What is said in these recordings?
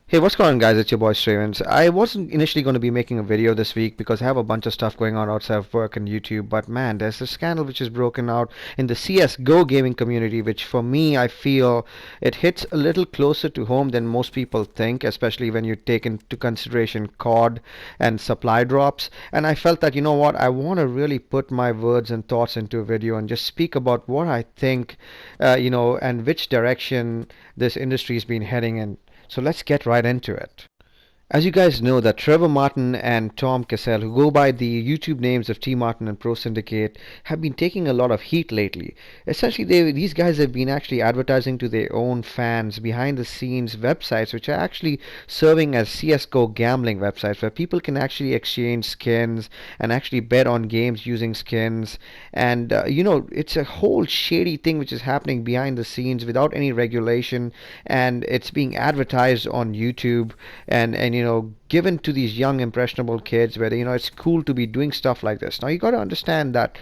Hey, what's going on, guys? It's your boy Stravens. I wasn't initially going to be making a video this week because I have a bunch of stuff going on outside of work and YouTube, but man, there's a scandal which is broken out in the CSGO gaming community, which for me, I feel it hits a little closer to home than most people think, especially when you take into consideration COD and supply drops. And I felt that, you know what, I want to really put my words and thoughts into a video and just speak about what I think, and which direction this industry has been heading in. So let's get right into it. As you guys know, that TmarTn and Tom Cassell, who go by the YouTube names of TmarTn and proSyndicate, have been taking a lot of heat lately. Essentially, these guys have been actually advertising to their own fans behind the scenes websites, which are actually serving as CSGO gambling websites, where people can actually exchange skins and actually bet on games using skins. And it's a whole shady thing which is happening behind the scenes without any regulation, and it's being advertised on YouTube and given to these young impressionable kids where it's cool to be doing stuff like this. Now you got to understand that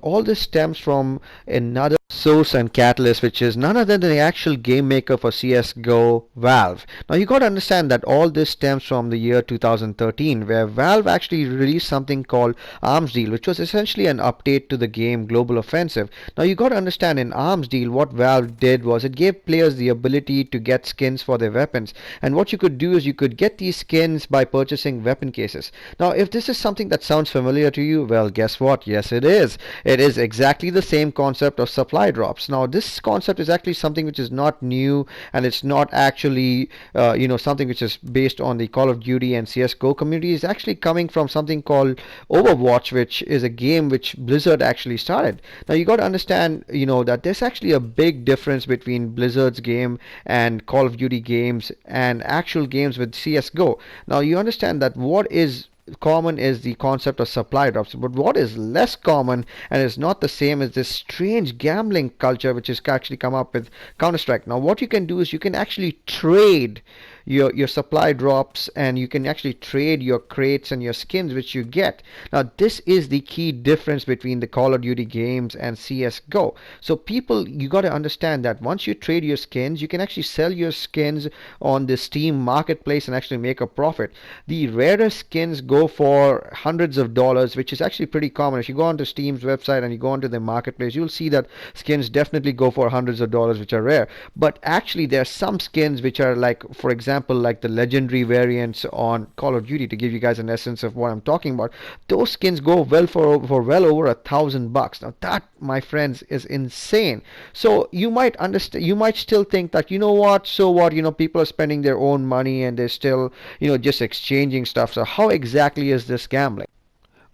all this stems from another source and catalyst, which is none other than the actual game maker for CSGO, Valve. Now you got to understand that all this stems from the year 2013, where Valve actually released something called Arms Deal, which was essentially an update to the game Global Offensive. Now you got to understand, in Arms Deal, what Valve did was it gave players the ability to get skins for their weapons, and what you could do is you could get these skins by purchasing weapon cases. Now if this is something that sounds familiar to you, well, guess what? Yes, it is. It is exactly the same concept of supply drops. Now this concept is actually something which is not new, and it's not actually something which is based on the Call of Duty and CSGO community. It's actually coming from something called Overwatch, which is a game which Blizzard actually started. Now you got to understand, that there's actually a big difference between Blizzard's game and Call of Duty games and actual games with CSGO. Now you understand that what is common is the concept of supply drops, but what is less common and is not the same is this strange gambling culture which has actually come up with Counter-Strike. Now what you can do is you can actually trade your supply drops, and you can actually trade your crates and your skins which you get. Now this is the key difference between the Call of Duty games and CSGO. So people, you got to understand that once you trade your skins, you can actually sell your skins on the Steam marketplace and actually make a profit. The rarest skins go for hundreds of dollars, which is actually pretty common. If you go onto Steam's website and you go onto the marketplace, you'll see that skins definitely go for hundreds of dollars, which are rare. But actually there are some skins which are, like, for example, like the legendary variants on Call of Duty, to give you guys an essence of what I'm talking about. Those skins go well for well over $1,000. Now that, my friends, is insane. So you might understand, you might still think that, what, so what, people are spending their own money and they're still, just exchanging stuff. So how exactly is this gambling?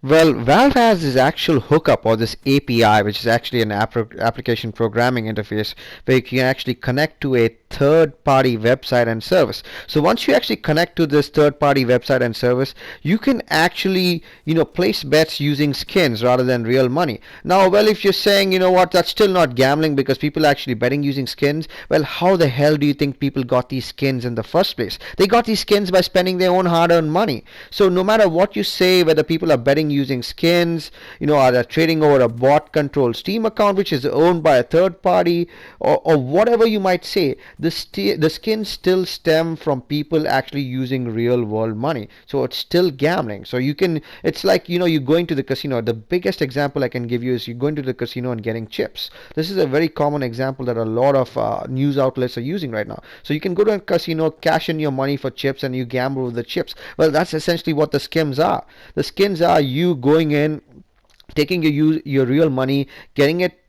Well, Valve has this actual hookup, or this API, which is actually an application programming interface where you can actually connect to a third-party website and service. So once you actually connect to this third-party website and service, you can actually, place bets using skins rather than real money. Now, well, if you're saying, what, that's still not gambling because people are actually betting using skins, well, how the hell do you think people got these skins in the first place? They got these skins by spending their own hard-earned money. So no matter what you say, whether people are betting using skins, are they trading over a bot controlled Steam account which is owned by a third party, or whatever you might say, the skins still stem from people actually using real world money. So it's still gambling. So it's like, you're going to the casino. The biggest example I can give you is you're going to the casino and getting chips. This is a very common example that a lot of news outlets are using right now. So you can go to a casino, cash in your money for chips, and you gamble with the chips. Well, that's essentially what the skins are. The skins are you going in, taking your real money, getting it,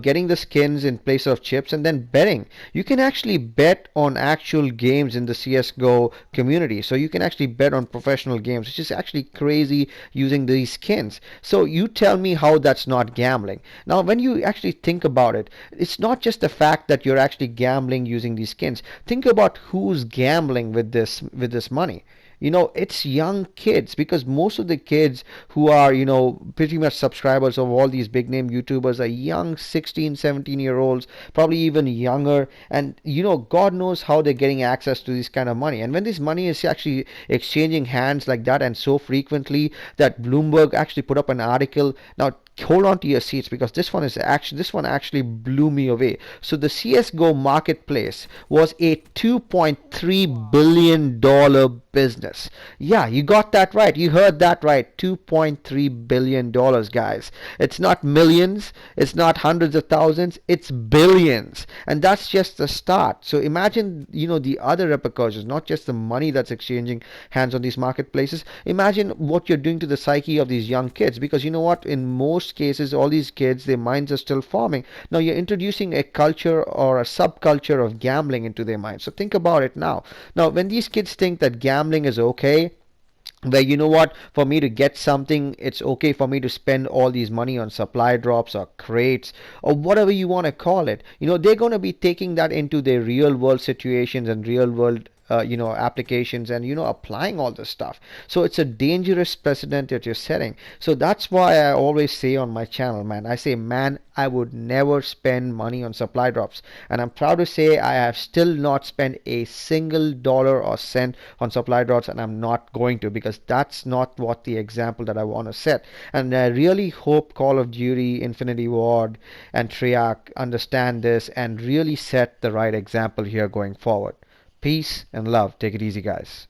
getting the skins in place of chips, and then betting. You can actually bet on actual games in the CSGO community. So you can actually bet on professional games, which is actually crazy using these skins. So you tell me how that's not gambling. Now, when you actually think about it, it's not just the fact that you're actually gambling using these skins. Think about who's gambling with this money. It's young kids, because most of the kids who are, pretty much subscribers of all these big name YouTubers are young 16, 17-year-olds, probably even younger. And, God knows how they're getting access to this kind of money. And when this money is actually exchanging hands like that and so frequently that Bloomberg actually put up an article. Now, hold on to your seats because this one actually blew me away. So the CSGO marketplace was a $2.3 billion business. Yeah, you got that right. You heard that right. $2.3 billion, guys. It's not millions, it's not hundreds of thousands, it's billions. And that's just the start. So imagine, the other repercussions, not just the money that's exchanging hands on these marketplaces. Imagine what you're doing to the psyche of these young kids, because you know what, in most cases all these kids, their minds are still forming. Now you're introducing a culture or a subculture of gambling into their minds. So think about it now. Now when these kids think that gambling is okay, where you know what, for me to get something, it's okay for me to spend all these money on supply drops or crates or whatever you want to call it. They're going to be taking that into their real world situations and real world applications, and applying all this stuff. So it's a dangerous precedent that you're setting. So that's why I always say on my channel, man, I say, man, I would never spend money on supply drops, and I'm proud to say I have still not spent a single dollar or cent on supply drops, and I'm not going to, because that's not what the example that I want to set. And I really hope Call of Duty, Infinity Ward, and Treyarch understand this and really set the right example here going forward. Peace and love. Take it easy, guys.